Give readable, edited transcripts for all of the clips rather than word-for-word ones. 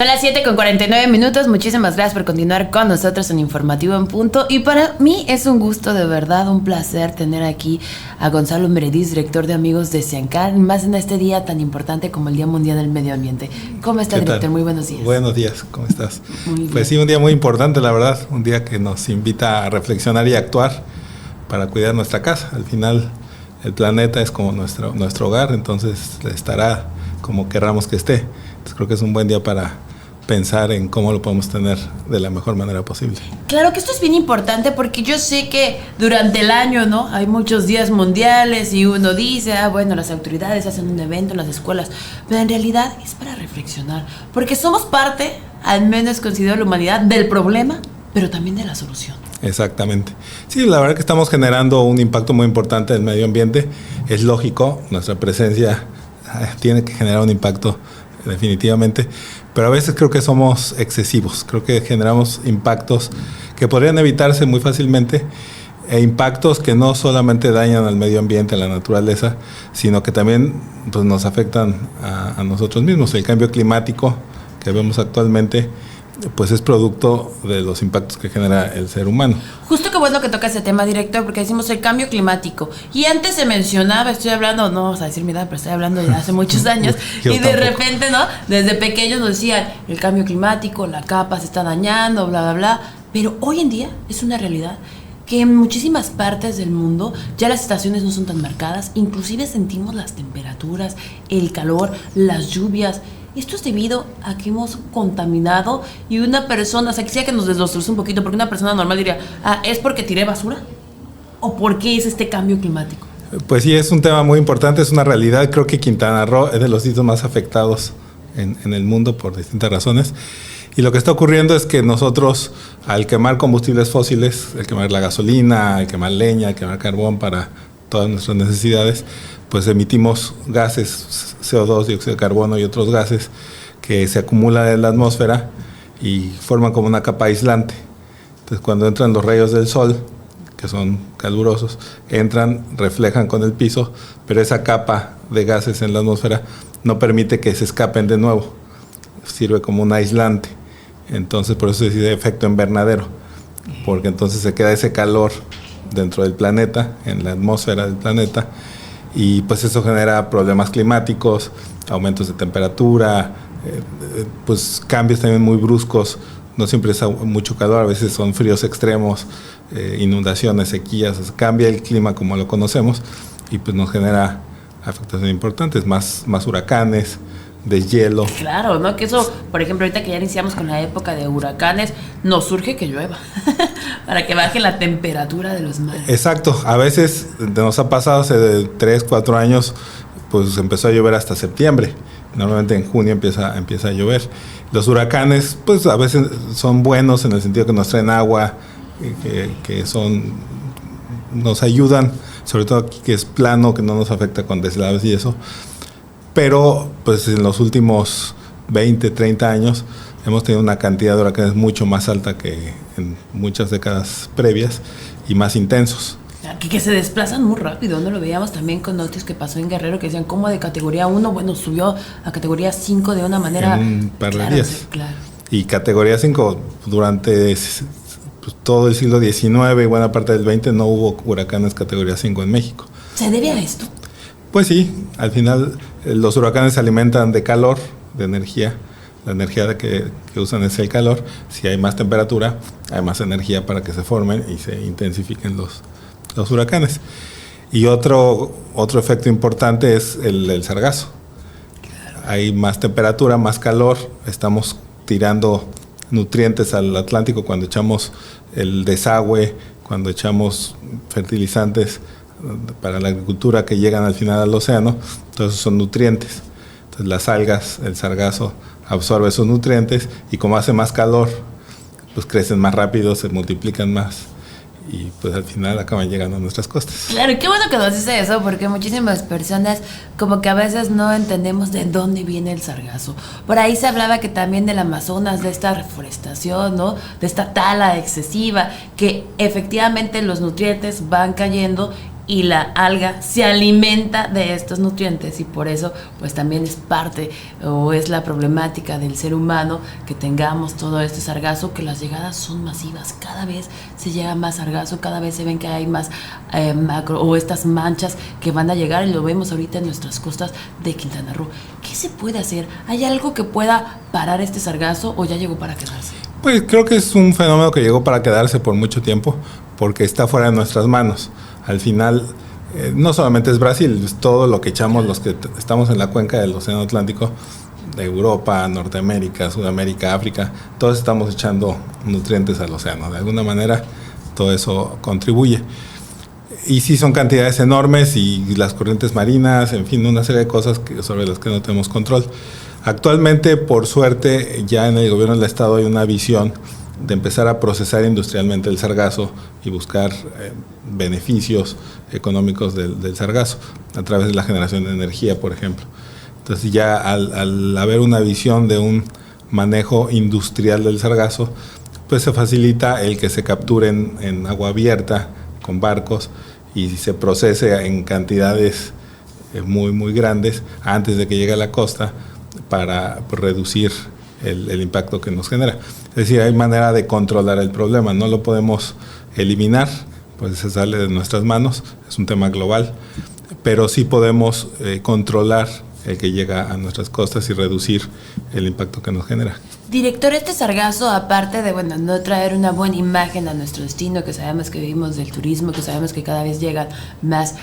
Son las 7:49. Muchísimas gracias por continuar con nosotros en Informativo en Punto. Y para mí es un gusto, de verdad, un placer tener aquí a Gonzalo Meredith, director de Amigos de Siancar, más en este día tan importante como el Día Mundial del Medio Ambiente. ¿Cómo está, director? Tal? Muy buenos días. Buenos días, ¿cómo estás? Muy bien. Pues sí, un día muy importante, la verdad. Un día que nos invita a reflexionar y actuar para cuidar nuestra casa. Al final, el planeta es como nuestro hogar, entonces estará como querramos que esté. Entonces creo que es un buen día para pensar en cómo lo podemos tener de la mejor manera posible. Claro que esto es bien importante porque yo sé que durante el año, ¿no?, hay muchos días mundiales y uno dice, bueno, las autoridades hacen un evento en las escuelas, pero en realidad es para reflexionar, porque somos parte, al menos considero la humanidad, del problema, pero también de la solución. Exactamente. Sí, la verdad que estamos generando un impacto muy importante en el medio ambiente. Es lógico, nuestra presencia tiene que generar un impacto definitivamente, pero a veces creo que somos excesivos, creo que generamos impactos que podrían evitarse muy fácilmente, e impactos que no solamente dañan al medio ambiente, a la naturaleza, sino que también pues, nos afectan a nosotros mismos. El cambio climático que vemos actualmente pues es producto de los impactos que genera el ser humano. Justo que bueno que toca ese tema, director, porque decimos el cambio climático. Y antes se mencionaba, estoy hablando, no vamos a decir mi edad, pero estoy hablando de hace muchos años, y de repente, ¿no?, desde pequeños nos decían, el cambio climático, la capa se está dañando, bla, bla, bla. Pero hoy en día es una realidad que en muchísimas partes del mundo ya las estaciones no son tan marcadas, inclusive sentimos las temperaturas, el calor, las lluvias. Esto es debido a que hemos contaminado y una persona, o sea, quisiera que nos deslustrase un poquito, porque una persona normal diría, ¿es porque tiré basura? ¿O por qué es este cambio climático? Pues sí, es un tema muy importante, es una realidad. Creo que Quintana Roo es de los sitios más afectados en el mundo por distintas razones. Y lo que está ocurriendo es que nosotros, al quemar combustibles fósiles, al quemar la gasolina, al quemar leña, al quemar carbón para todas nuestras necesidades, pues emitimos gases, CO2, dióxido de carbono y otros gases que se acumulan en la atmósfera y forman como una capa aislante. Entonces cuando entran los rayos del sol, que son calurosos, entran, reflejan con el piso, pero esa capa de gases en la atmósfera no permite que se escapen de nuevo, sirve como un aislante. Entonces por eso se dice efecto invernadero, porque entonces se queda ese calor dentro del planeta, en la atmósfera del planeta, y pues eso genera problemas climáticos, aumentos de temperatura, pues cambios también muy bruscos. No siempre es mucho calor, a veces son fríos extremos, inundaciones, sequías. Cambia el clima como lo conocemos y pues nos genera afectaciones importantes, más huracanes, deshielo. Claro, ¿no? Que eso, por ejemplo, ahorita que ya iniciamos con la época de huracanes, nos surge que llueva para que baje la temperatura de los mares. Exacto, a veces nos ha pasado hace 3, 4 años, pues empezó a llover hasta septiembre. Normalmente en junio empieza a llover. Los huracanes, pues a veces son buenos en el sentido que nos traen agua, que nos ayudan, sobre todo aquí que es plano, que no nos afecta con deslaves y eso. Pero pues en los últimos 20, 30 años hemos tenido una cantidad de huracanes mucho más alta que en muchas décadas previas y más intensos. Que se desplazan muy rápido, ¿no? Lo veíamos también con noticias que pasó en Guerrero, que decían como de categoría 1, bueno, subió a categoría 5 de una manera... En un par de días. Claro. Y categoría 5 durante pues, todo el siglo XIX y buena parte del XX no hubo huracanes categoría 5 en México. ¿Se debe a esto? Pues sí, al final los huracanes se alimentan de calor, de energía. La energía que usan es el calor. Si hay más temperatura, hay más energía para que se formen y se intensifiquen los huracanes. Y otro efecto importante es el sargazo. Claro. Hay más temperatura, más calor, estamos tirando nutrientes al Atlántico cuando echamos el desagüe, cuando echamos fertilizantes para la agricultura que llegan al final al océano. Todos esos son nutrientes. Entonces las algas, el sargazo absorbe esos nutrientes y como hace más calor, pues crecen más rápido, se multiplican más y pues al final acaban llegando a nuestras costas. Claro, qué bueno que nos dice eso, porque muchísimas personas como que a veces no entendemos de dónde viene el sargazo. Por ahí se hablaba que también del Amazonas, de esta reforestación, ¿no?, de esta tala excesiva, que efectivamente los nutrientes van cayendo y la alga se alimenta de estos nutrientes y por eso pues también es parte o es la problemática del ser humano que tengamos todo este sargazo, que las llegadas son masivas, cada vez se llega más sargazo, cada vez se ven que hay más macro o estas manchas que van a llegar y lo vemos ahorita en nuestras costas de Quintana Roo. ¿Qué se puede hacer? ¿Hay algo que pueda parar este sargazo o ya llegó para quedarse? Pues creo que es un fenómeno que llegó para quedarse por mucho tiempo porque está fuera de nuestras manos. Al final, no solamente es Brasil, es todo lo que echamos los que estamos en la cuenca del Océano Atlántico, de Europa, Norteamérica, Sudamérica, África, todos estamos echando nutrientes al océano. De alguna manera, todo eso contribuye. Y sí son cantidades enormes y las corrientes marinas, en fin, una serie de cosas sobre las que no tenemos control. Actualmente, por suerte, ya en el gobierno del estado hay una visión de empezar a procesar industrialmente el sargazo y buscar beneficios económicos del sargazo a través de la generación de energía, por ejemplo. Entonces ya al haber una visión de un manejo industrial del sargazo, pues se facilita el que se capturen en agua abierta con barcos y se procese en cantidades muy, muy grandes antes de que llegue a la costa para reducir el impacto que nos genera. Es decir, hay manera de controlar el problema, no lo podemos eliminar, pues se sale de nuestras manos, es un tema global, pero sí podemos controlar el que llega a nuestras costas y reducir el impacto que nos genera. Director, este sargazo, aparte de no traer una buena imagen a nuestro destino, que sabemos que vivimos del turismo, que sabemos que cada vez llegan más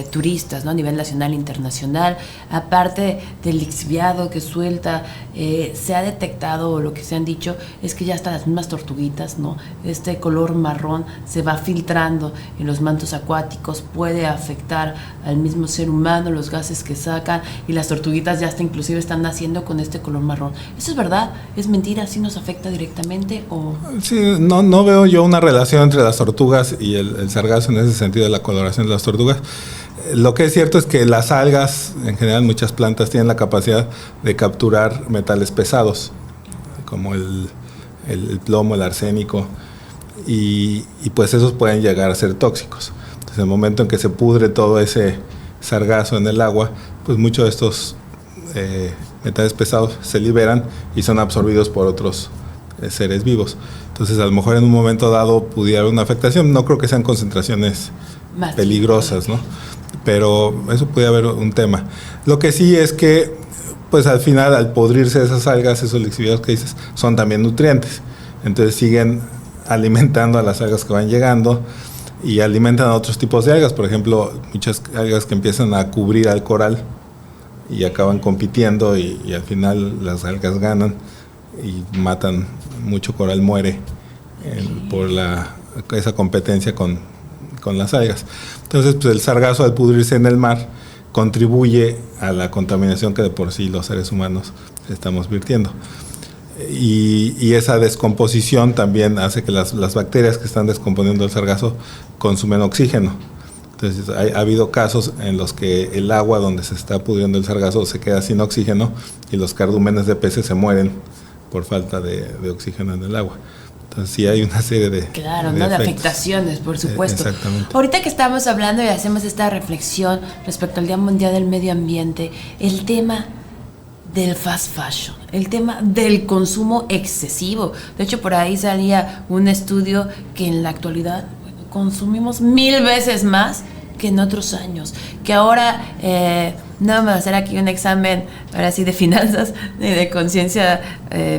turistas, ¿no? A nivel nacional e internacional, aparte del lixiviado que suelta, se ha detectado, o lo que se han dicho, es que ya hasta las mismas tortuguitas, ¿no? Este color marrón se va filtrando en los mantos acuáticos, puede afectar al mismo ser humano, los gases que sacan, y las tortuguitas ya hasta inclusive están naciendo con este color marrón. ¿Eso es verdad? ¿Es mentira? ¿Sí nos afecta directamente? ¿O? Sí, no veo yo una relación entre las tortugas y el sargazo en ese sentido de la coloración de las tortugas. Lo que es cierto es que las algas, en general muchas plantas, tienen la capacidad de capturar metales pesados, como el plomo, el arsénico, y pues esos pueden llegar a ser tóxicos. Entonces, en el momento en que se pudre todo ese sargazo en el agua, pues muchos de estos metales pesados se liberan y son absorbidos por otros seres vivos. Entonces, a lo mejor en un momento dado pudiera haber una afectación. No creo que sean concentraciones más peligrosas, ¿no? Pero eso puede haber un tema. Lo que sí es que, pues al final, al podrirse esas algas, esos lixiviados que dices, son también nutrientes. Entonces siguen alimentando a las algas que van llegando y alimentan a otros tipos de algas. Por ejemplo, muchas algas que empiezan a cubrir al coral y acaban compitiendo y al final las algas ganan y matan, mucho coral muere por esa competencia con las algas. Entonces, pues el sargazo, al pudrirse en el mar, contribuye a la contaminación que de por sí los seres humanos estamos virtiendo. Y esa descomposición también hace que las bacterias que están descomponiendo el sargazo consumen oxígeno. Entonces, ha habido casos en los que el agua donde se está pudriendo el sargazo se queda sin oxígeno y los cardúmenes de peces se mueren por falta de oxígeno en el agua. Entonces, sí hay una serie de Claro, ¿no? De afectaciones, por supuesto. Exactamente. Ahorita que estamos hablando y hacemos esta reflexión respecto al Día Mundial del Medio Ambiente, el tema del fast fashion, el tema del consumo excesivo. De hecho, por ahí salía un estudio que en la actualidad consumimos 1000 veces más que en otros años, que ahora no vamos a hacer aquí un examen ahora sí de finanzas, de conciencia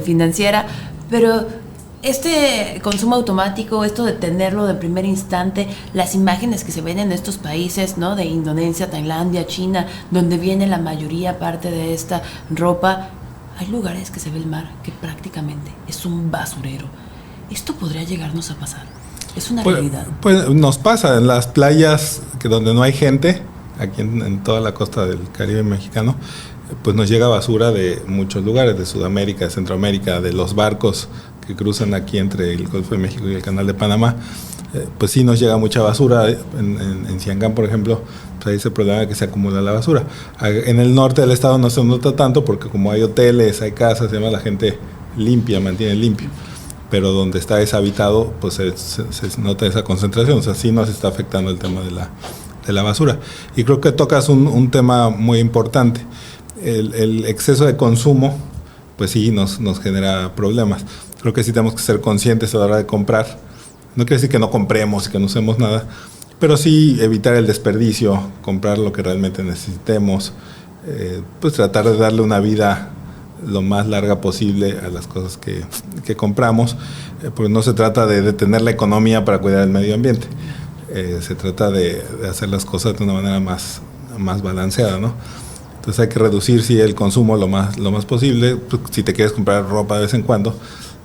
financiera, pero este consumo automático, esto de tenerlo de primer instante, las imágenes que se ven en estos países, ¿no? De Indonesia, Tailandia, China, donde viene la mayoría parte de esta ropa, hay lugares que se ve el mar que prácticamente es un basurero. ¿Esto podría llegarnos a pasar? ¿Es una realidad? Pues nos pasa en las playas donde no hay gente, aquí en toda la costa del Caribe mexicano, pues nos llega basura de muchos lugares, de Sudamérica, de Centroamérica, de los barcos que cruzan aquí entre el Golfo de México y el Canal de Panamá. Pues sí nos llega mucha basura. En Siangán, por ejemplo, pues hay ese problema de que se acumula la basura. En el norte del estado no se nota tanto porque como hay hoteles, hay casas, además la gente limpia, mantiene limpio. Pero donde está deshabitado, pues se nota esa concentración. O sea, sí nos está afectando el tema de la basura. Y creo que tocas un tema muy importante. El exceso de consumo, pues sí, nos genera problemas. Creo que sí tenemos que ser conscientes a la hora de comprar. No quiere decir que no compremos y que no usemos nada, pero sí evitar el desperdicio, comprar lo que realmente necesitemos, pues tratar de darle una vida lo más larga posible a las cosas que compramos, porque no se trata de detener la economía para cuidar el medio ambiente, se trata de hacer las cosas de una manera más balanceada, ¿no? Entonces hay que reducir el consumo lo más posible, pues, si te quieres comprar ropa de vez en cuando,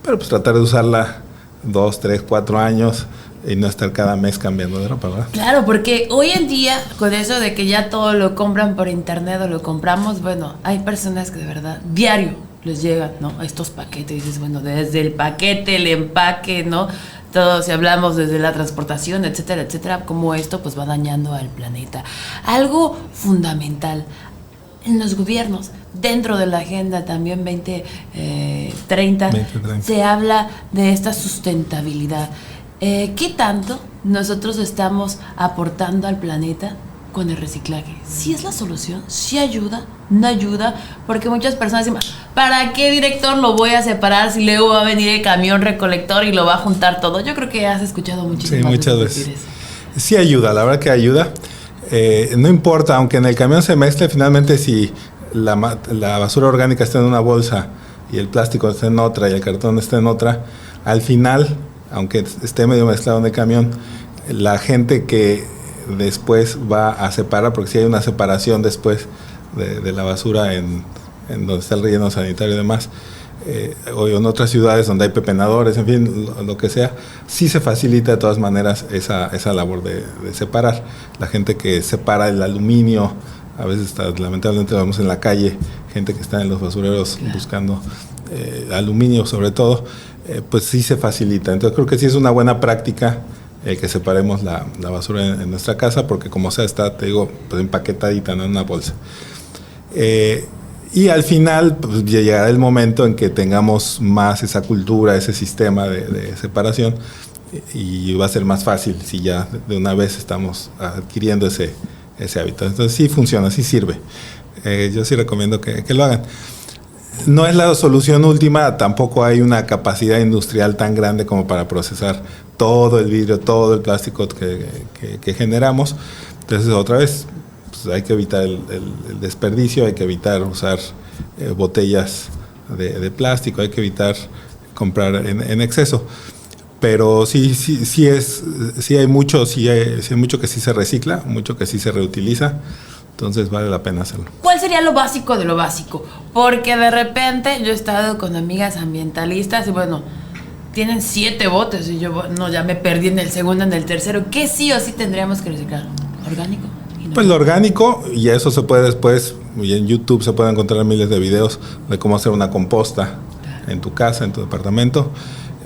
pero pues tratar de usarla 2, 3, 4 años y no estar cada mes cambiando de ropa, ¿verdad? Claro, porque hoy en día, con eso de que ya todo lo compran por internet o lo compramos, bueno, hay personas que de verdad, diario les llegan, ¿no? A estos paquetes, dices, bueno, desde el paquete, el empaque, ¿no? Todo, si hablamos desde la transportación, etcétera, etcétera, como esto pues va dañando al planeta. Algo fundamental en los gobiernos, dentro de la agenda también 2030, se habla de esta sustentabilidad. ¿Qué tanto nosotros estamos aportando al planeta con el reciclaje? ¿Sí es la solución? ¿Sí ayuda? ¿No ayuda? Porque muchas personas dicen, ¿para qué, director, lo voy a separar si luego va a venir el camión recolector y lo va a juntar todo? Yo creo que has escuchado muchísimas muchas veces. Sí ayuda, la verdad que ayuda. No importa, aunque en el camión se mezcle, finalmente si la basura orgánica está en una bolsa y el plástico está en otra y el cartón está en otra, al final, aunque esté medio mezclado en el camión, la gente que después va a separar, porque si hay una separación después de la basura en donde está el relleno sanitario y demás, o en otras ciudades donde hay pepenadores, en fin, lo que sea, sí se facilita de todas maneras esa labor de separar. La gente que separa el aluminio, a veces lamentablemente vemos en la calle gente que está en los basureros buscando aluminio sobre todo, pues sí se facilita. Entonces creo que sí es una buena práctica que separemos la basura en nuestra casa, porque como sea está, te digo, pues empaquetadita, no en una bolsa. Y al final pues, llegará el momento en que tengamos más esa cultura, ese sistema de separación, y va a ser más fácil si ya de una vez estamos adquiriendo ese hábito. Entonces sí funciona, sí sirve. Yo sí recomiendo que lo hagan. No es la solución última, tampoco hay una capacidad industrial tan grande como para procesar todo el vidrio, todo el plástico que generamos. Entonces otra vez, hay que evitar el desperdicio, hay que evitar usar botellas de plástico, hay que evitar comprar en exceso. Pero sí hay mucho que sí se recicla, mucho que sí se reutiliza, entonces vale la pena hacerlo. ¿Cuál sería lo básico de lo básico? Porque de repente yo he estado con amigas ambientalistas y bueno, tienen 7 botes y yo ya me perdí en el segundo, en el tercero. ¿Qué sí o sí tendríamos que reciclar? ¿Orgánico? Pues lo orgánico, y eso se puede después, y en YouTube se pueden encontrar miles de videos de cómo hacer una composta en tu casa, en tu departamento.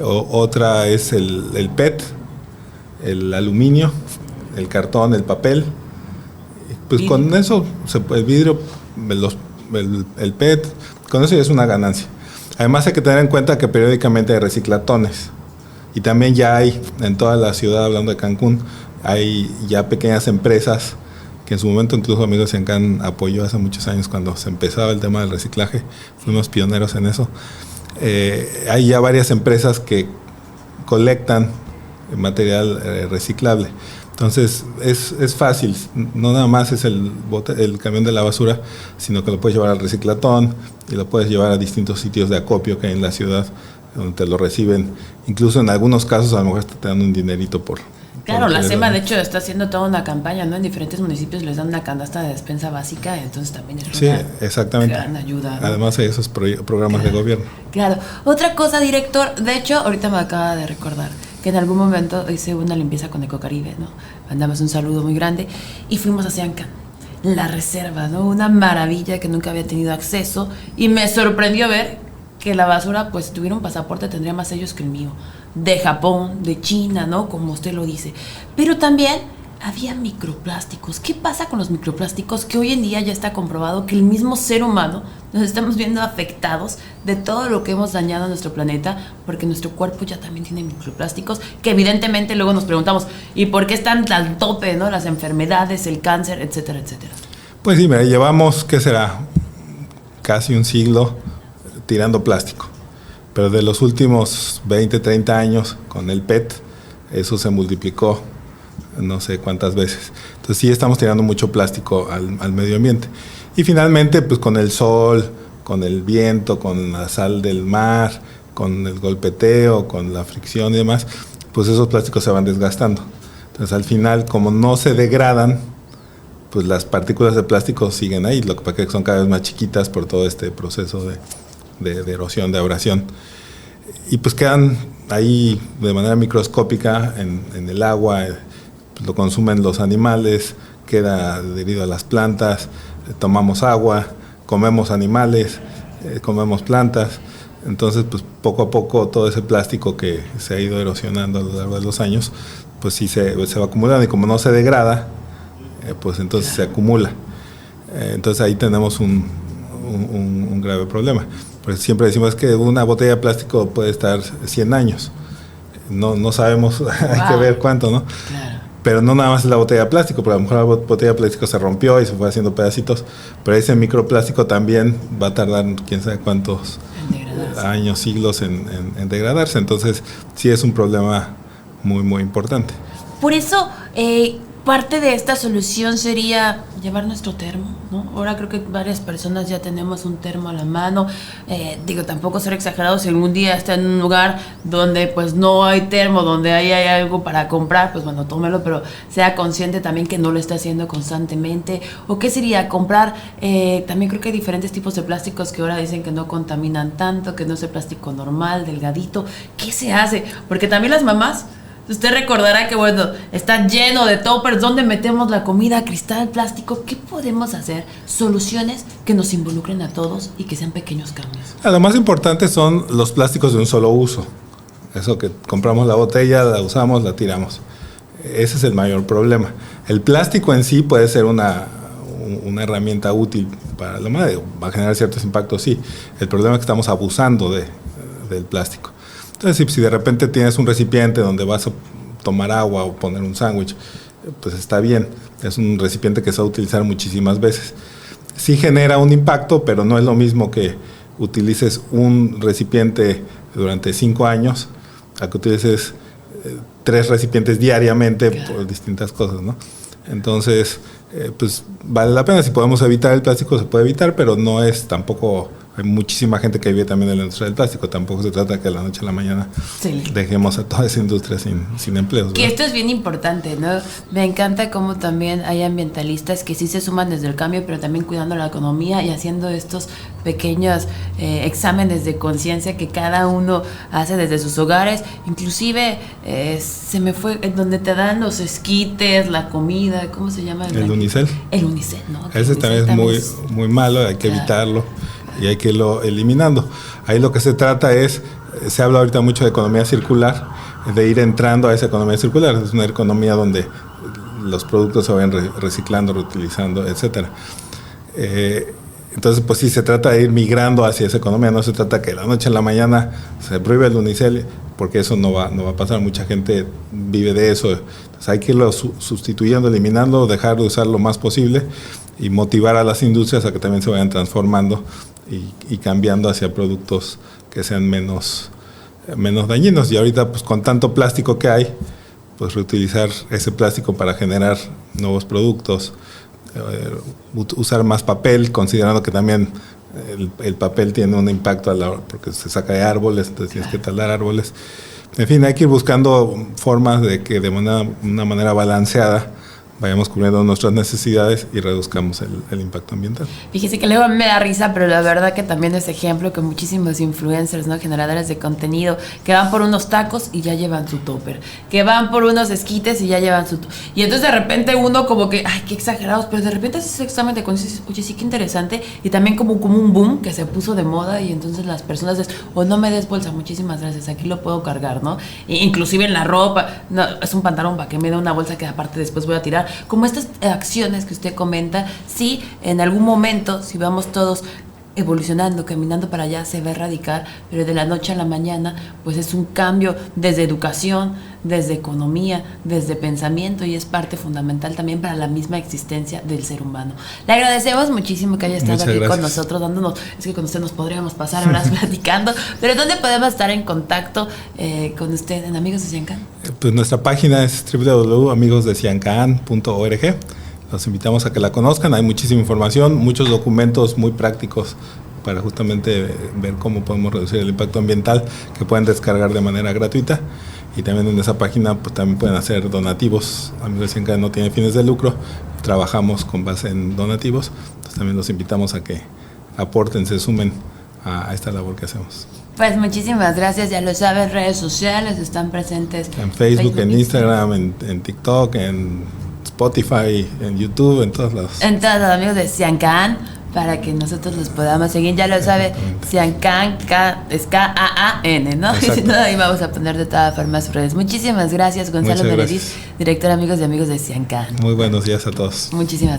Otra es el PET, el aluminio, el cartón, el papel. Pues con eso, el vidrio, el PET, con eso ya es una ganancia. Además hay que tener en cuenta que periódicamente hay reciclatones. Y también ya hay, en toda la ciudad, hablando de Cancún, hay ya pequeñas empresas que en su momento incluso Amigos Siancán apoyó hace muchos años cuando se empezaba el tema del reciclaje, fuimos pioneros en eso. Hay ya varias empresas que colectan material reciclable. Entonces es fácil, no nada más es el camión de la basura, sino que lo puedes llevar al reciclatón y lo puedes llevar a distintos sitios de acopio que hay en la ciudad, donde te lo reciben. Incluso en algunos casos a lo mejor te dan un dinerito por... Claro, la SEMA de hecho está haciendo toda una campaña, ¿no? En diferentes municipios les dan una canasta de despensa básica, entonces también es una exactamente. Gran ayuda, ¿no? Además hay esos programas de gobierno. Claro. Otra cosa, director, de hecho ahorita me acaba de recordar que en algún momento hice una limpieza con Ecocaribe, ¿no? Mandamos un saludo muy grande y fuimos a Siancán, la reserva, ¿no? Una maravilla que nunca había tenido acceso y me sorprendió ver que la basura, pues si tuviera un pasaporte tendría más sellos que el mío, de Japón, de China, ¿no? Como usted lo dice. Pero también había microplásticos. ¿Qué pasa con los microplásticos? Que hoy en día ya está comprobado que el mismo ser humano nos estamos viendo afectados de todo lo que hemos dañado a nuestro planeta, porque nuestro cuerpo ya también tiene microplásticos, que evidentemente luego nos preguntamos, ¿y por qué están al tope, ¿no? Las enfermedades, el cáncer, etcétera, etcétera. Pues sí, mira, llevamos, ¿qué será? Casi un siglo tirando plástico. Pero de los últimos 20, 30 años con el PET, eso se multiplicó no sé cuántas veces. Entonces sí estamos tirando mucho plástico al medio ambiente. Y finalmente, pues con el sol, con el viento, con la sal del mar, con el golpeteo, con la fricción y demás, pues esos plásticos se van desgastando. Entonces al final, como no se degradan, pues las partículas de plástico siguen ahí, lo que pasa es que son cada vez más chiquitas por todo este proceso de erosión, de abrasión. Y pues quedan ahí de manera microscópica en el agua, lo consumen los animales, queda adherido a las plantas, tomamos agua, comemos animales, comemos plantas. Entonces, pues poco a poco todo ese plástico que se ha ido erosionando a lo largo de los años, pues sí se va acumulando, y como no se degrada, pues entonces se acumula. Entonces ahí tenemos un grave problema. Porque siempre decimos que una botella de plástico puede estar 100 años. No sabemos, hay que ver cuánto, ¿no? Claro. Pero no nada más es la botella de plástico, porque a lo mejor la botella de plástico se rompió y se fue haciendo pedacitos, pero ese microplástico también va a tardar quién sabe cuántos años, siglos en degradarse. Entonces sí es un problema muy, muy importante. Por eso, parte de esta solución sería llevar nuestro termo, ¿no? Ahora creo que varias personas ya tenemos un termo a la mano. Tampoco ser exagerados, si algún día está en un lugar donde pues no hay termo, donde hay algo para comprar, pues bueno, tómelo, pero sea consciente también que no lo está haciendo constantemente. ¿O qué sería? Comprar, también creo que hay diferentes tipos de plásticos que ahora dicen que no contaminan tanto, que no es el plástico normal, delgadito. ¿Qué se hace? Porque también las mamás, usted recordará que, bueno, está lleno de toppers, ¿dónde metemos la comida? Cristal, plástico. ¿Qué podemos hacer? Soluciones que nos involucren a todos y que sean pequeños cambios. Lo más importante son los plásticos de un solo uso. Eso que compramos la botella, la usamos, la tiramos. Ese es el mayor problema. El plástico en sí puede ser una herramienta útil para la humanidad. Va a generar ciertos impactos, sí. El problema es que estamos abusando del plástico. Entonces, si de repente tienes un recipiente donde vas a tomar agua o poner un sándwich, pues está bien. Es un recipiente que se va a utilizar muchísimas veces. Sí genera un impacto, pero no es lo mismo que utilices un recipiente durante 5 años a que utilices 3 recipientes diariamente por distintas cosas, ¿no? Entonces, pues vale la pena. Si podemos evitar el plástico, se puede evitar, pero no es tampoco... Hay muchísima gente que vive también en la industria del plástico. Tampoco se trata que de la noche a la mañana dejemos a toda esa industria sin empleos, ¿verdad? Que esto es bien importante, ¿no? Me encanta cómo también hay ambientalistas que sí se suman desde el cambio, pero también cuidando la economía y haciendo estos pequeños exámenes de conciencia que cada uno hace desde sus hogares. Inclusive, se me fue, donde te dan los esquites, la comida, ¿cómo se llama? El unicel. El unicel, ¿no? Ese también es muy malo, hay que evitarlo. Y hay que irlo eliminando. Ahí lo que se trata es, se habla ahorita mucho de economía circular, de ir entrando a esa economía circular. Es una economía donde los productos se vayan reciclando, reutilizando, etcétera. Entonces, pues sí, se trata de ir migrando hacia esa economía. No se trata que de la noche a la mañana se prohíbe el unicel, porque eso no va a pasar. Mucha gente vive de eso. Entonces hay que irlo sustituyendo, eliminando, dejar de usar lo más posible y motivar a las industrias a que también se vayan transformando y cambiando hacia productos que sean menos dañinos. Y ahorita, pues con tanto plástico que hay, pues reutilizar ese plástico para generar nuevos productos, usar más papel, considerando que también el papel tiene un impacto porque se saca de árboles, entonces tienes que talar árboles. En fin, hay que ir buscando formas de que de una manera balanceada vayamos cubriendo nuestras necesidades y reduzcamos el impacto ambiental. Fíjese que luego a mí me da risa, pero la verdad que también es ejemplo que muchísimos influencers, ¿no? Generadores de contenido, que van por unos tacos y ya llevan su topper, que van por unos esquites y ya llevan su... Y entonces de repente uno como que, ay, qué exagerados, pero de repente haces exactamente cuando dices, oye, sí, qué interesante, y también como un boom que se puso de moda y entonces las personas dicen, no me des bolsa, muchísimas gracias, aquí lo puedo cargar, ¿no? Inclusive en la ropa, no, es un pantalón para que me dé una bolsa que aparte después voy a tirar. Como estas acciones que usted comenta, sí, en algún momento, si vamos todos evolucionando, caminando para allá, se va a erradicar, pero de la noche a la mañana, pues es un cambio desde educación, desde economía, desde pensamiento, y es parte fundamental también para la misma existencia del ser humano. Le agradecemos muchísimo que haya estado aquí con nosotros, dándonos, es que con usted nos podríamos pasar horas platicando, pero ¿dónde podemos estar en contacto con usted en Amigos de Ciancán? Pues nuestra página es www.amigosdeciancán.org. Los invitamos a que la conozcan, hay muchísima información, muchos documentos muy prácticos para justamente ver cómo podemos reducir el impacto ambiental, que pueden descargar de manera gratuita. Y también en esa página pues, también pueden hacer donativos. Amigos de Ciancán no tiene fines de lucro, trabajamos con base en donativos, entonces también los invitamos a que aporten, se sumen a esta labor que hacemos. Pues muchísimas gracias, ya lo saben, redes sociales están presentes. En Facebook, en Instagram, en TikTok, en Spotify, en YouTube, en todos lados. En todos los Amigos de Ciancán, para que nosotros los podamos seguir. Ya lo sabe, Ciancán, es K-A-A-N, ¿no? Y si no, ahí vamos a poner de todas formas sus redes. Muchísimas gracias, Gonzalo Meredith, director Amigos de Ciancán. Muy buenos días a todos. Muchísimas